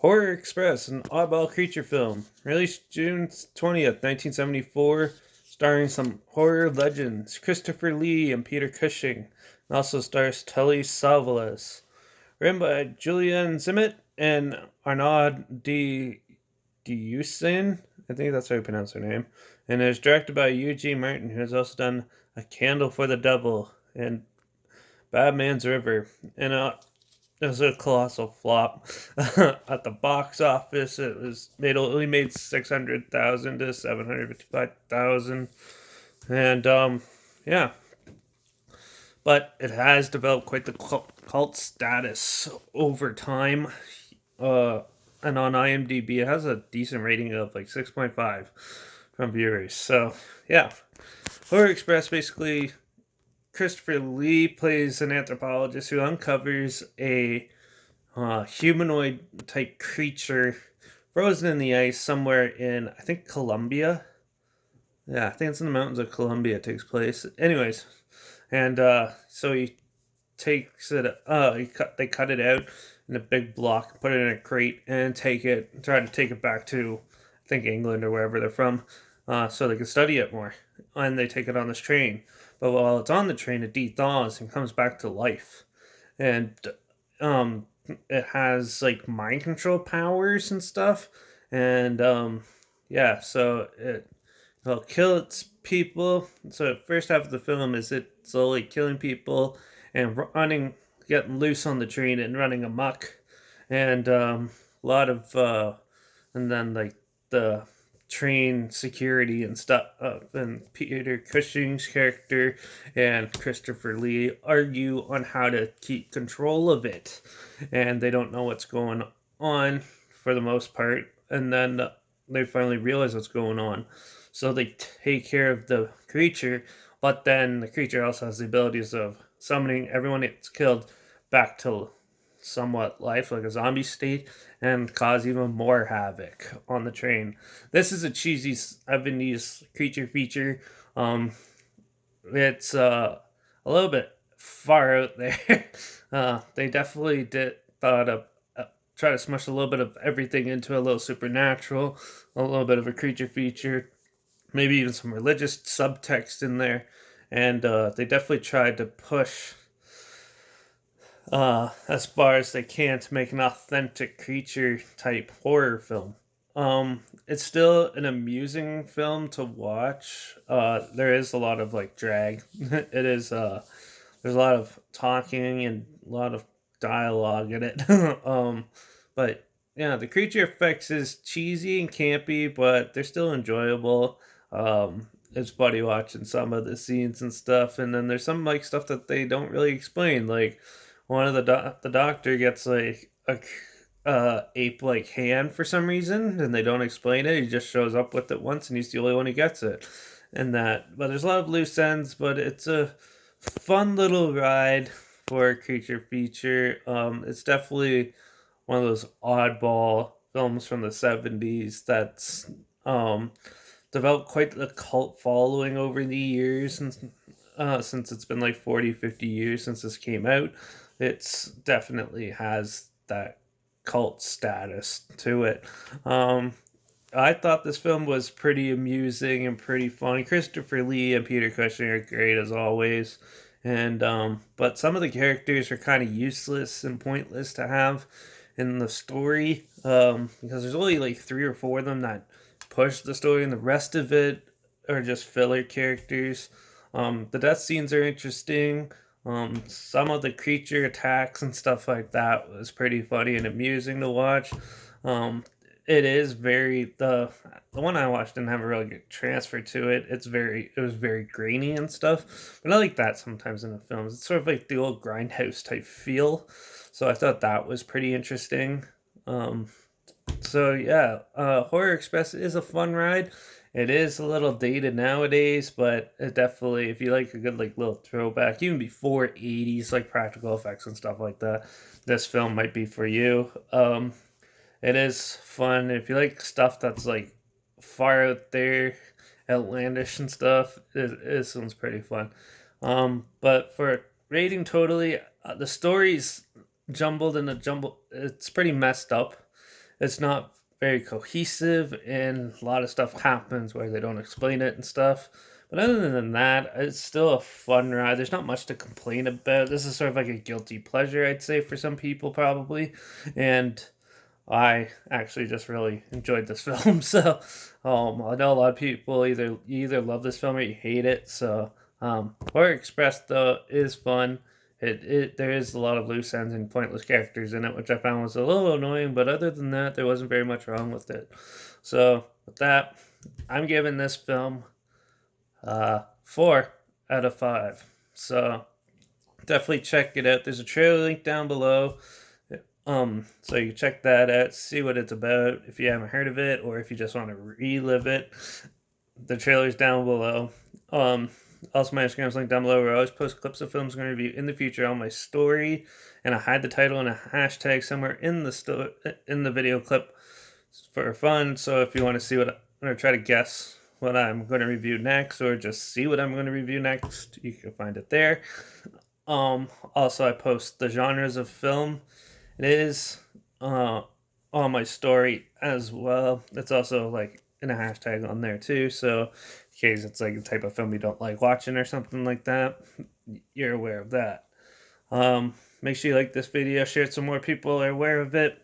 Horror Express, an oddball creature film, released June 20th, 1974, starring some horror legends Christopher Lee and Peter Cushing, and also stars Telly Savalas. Written by Julian Zimmett and Arnaud Diusin, I think that's how you pronounce her name, and it is directed by Eugene Martin, who has also done A Candle for the Devil and Bad Man's River. And it was a colossal flop at the box office. It was made only made 600,000 to 755,000, and yeah, but it has developed quite the cult status over time. Uh, and on IMDb, it has a decent rating of like 6.5 from viewers. So yeah, Horror Express basically. Christopher Lee plays an anthropologist who uncovers a humanoid type creature frozen in the ice somewhere in, I think, Colombia. Yeah, I think it's in the mountains of Colombia. It takes place. Anyways, and so he takes it. They cut it out in a big block, put it in a crate, and try to take it back to, I think, England or wherever they're from, so they can study it more. And they take it on this train. But while it's on the train, it de-thaws and comes back to life. And um, it has like mind control powers and stuff. And yeah, so it'll kill its people. So the first half of the film is it slowly killing people and running, getting loose on the train and running amok, and a lot of and then like the train security and stuff, and Peter Cushing's character and Christopher Lee argue on how to keep control of it, and they don't know what's going on for the most part, and then they finally realize what's going on, so they take care of the creature, but then the creature also has the abilities of summoning everyone it's killed back to somewhat life, like a zombie state, and cause even more havoc on the train. This is a cheesy 70s creature feature. Um, it's a little bit far out there. They definitely did thought of try to smush a little bit of everything into a little supernatural, a little bit of a creature feature, maybe even some religious subtext in there, and they definitely tried to push as far as they can to make an authentic creature type horror film. It's still an amusing film to watch. There is a lot of like drag. It is there's a lot of talking and a lot of dialogue in it. But yeah, the creature effects is cheesy and campy, but they're still enjoyable. It's funny watching some of the scenes and stuff, and then there's some like stuff that they don't really explain. Like one of the doctor gets like a ape like hand for some reason, and they don't explain it. He just shows up with it once, and he's the only one who gets it. And that, but there's a lot of loose ends, but it's a fun little ride for a creature feature. It's definitely one of those oddball films from the 70s that's um, developed quite the cult following over the years, and since it's been like 40, 50 years since this came out. It's definitely has that cult status to it. Um, I thought this film was pretty amusing and pretty funny. Christopher Lee and Peter Cushing are great as always, and but some of the characters are kind of useless and pointless to have in the story, because there's only like three or four of them that push the story, and the rest of it are just filler characters. The death scenes are interesting. Some of the creature attacks and stuff like that was pretty funny and amusing to watch. It is very the one I watched didn't have a really good transfer to it. It was very grainy and stuff, but I like that sometimes in the films. It's sort of like the old grindhouse type feel, so I thought that was pretty interesting. Um, so yeah, Horror Express is a fun ride. It is a little dated nowadays, but it definitely, if you like a good like little throwback, even before '80s like practical effects and stuff like that, this film might be for you. It is fun if you like stuff that's like far out there, outlandish and stuff. This one's pretty fun. But for rating totally, the story's jumbled in a jumble. It's pretty messed up. it's not very cohesive, and a lot of stuff happens where they don't explain it and stuff. But other than that, it's still a fun ride. There's not much to complain about. This is sort of like a guilty pleasure, I'd say, for some people probably. And I actually just really enjoyed this film. So I know a lot of people either love this film or you hate it. So Horror Express though is fun. It there is a lot of loose ends and pointless characters in it, which I found was a little annoying. But other than that, there wasn't very much wrong with it. So with that, I'm giving this film 4 out of 5. So definitely check it out. There's a trailer link down below. So you can check that out, see what it's about if you haven't heard of it, or if you just want to relive it. The trailer's down below. Also my Instagram's linked down below where I always post clips of films I'm going to review in the future on my story, and I hide the title and a hashtag somewhere in the video clip for fun. So if you want to see what I'm going to try to guess what I'm going to review next, or just see what I'm going to review next, you can find it there. Also I post the genres of film. It is on my story as well. It's also like in a hashtag on there too. So in case it's like the type of film you don't like watching or something like that, you're aware of that. Make sure you like this video, share it so more people are aware of it.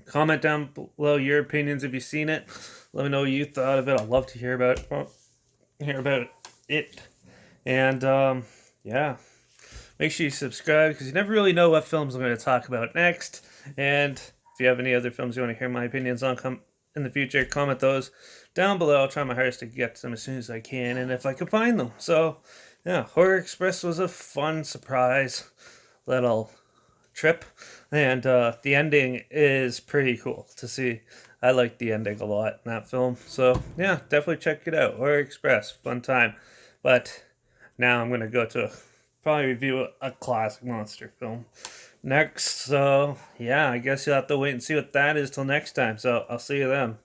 Comment down below your opinions if you've seen it. Let me know what you thought of it. I'd love to hear about it. And yeah. Make sure you subscribe because you never really know what films I'm going to talk about next. And if you have any other films you want to hear my opinions on in the future, comment those down below. I'll try my hardest to get to them as soon as I can and if I can find them. So, yeah, Horror Express was a fun surprise little trip. And the ending is pretty cool to see. I like the ending a lot in that film. So, yeah, definitely check it out. Horror Express, fun time. But now I'm going to go to probably review a classic monster film next. So, yeah, I guess you'll have to wait and see what that is till next time. So, I'll see you then.